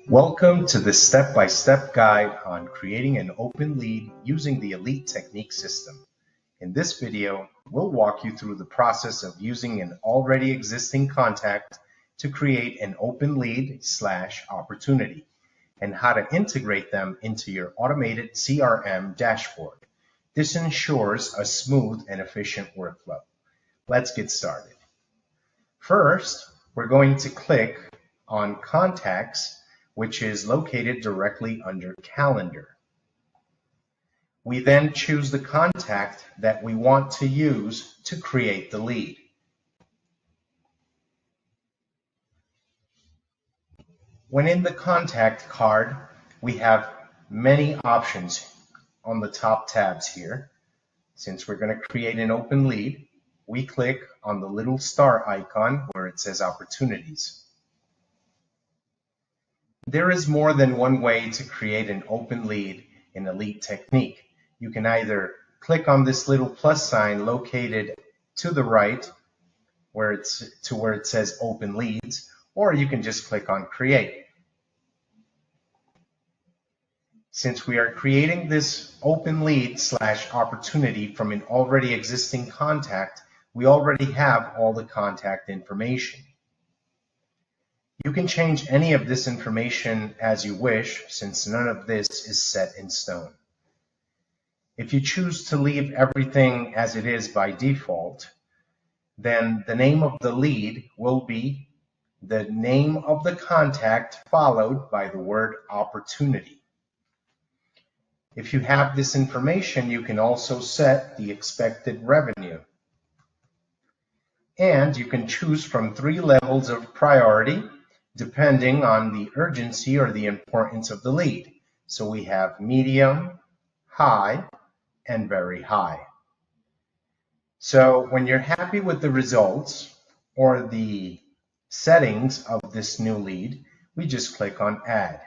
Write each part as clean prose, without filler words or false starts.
Welcome to this step-by-step guide on creating an open lead using the Elite Technique system. In this video, we'll walk you through the process of using an already existing contact to create an open lead/opportunity and how to integrate them into your automated CRM dashboard. This ensures a smooth and efficient workflow. Let's get started. First, we're going to click on Contacts, which is located directly under Calendar. We then choose the contact that we want to use to create the lead. When in the contact card, we have many options on the top tabs here. Since we're going to create an open lead, we click on the little star icon where it says Opportunities. There is more than one way to create an open lead in Elite Technique. You can either click on this little plus sign located to the right where it says Open Leads, or you can just click on Create. Since we are creating this open lead/opportunity from an already existing contact, we already have all the contact information. You can change any of this information as you wish, since none of this is set in stone. If you choose to leave everything as it is by default, then the name of the lead will be the name of the contact followed by the word opportunity. If you have this information, you can also set the expected revenue. And you can choose from 3 levels of priority, depending on the urgency or the importance of the lead. So we have medium, high, and very high. So when you're happy with the results or the settings of this new lead, we just click on Add.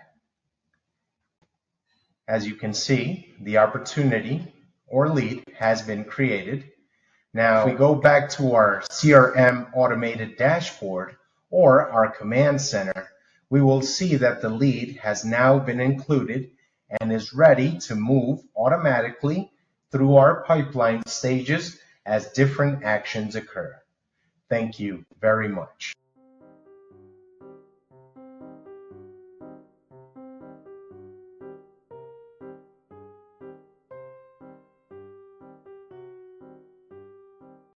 As you can see, the opportunity or lead has been created. Now, if we go back to our CRM automated dashboard, or our command center, we will see that the lead has now been included and is ready to move automatically through our pipeline stages as different actions occur. Thank you very much.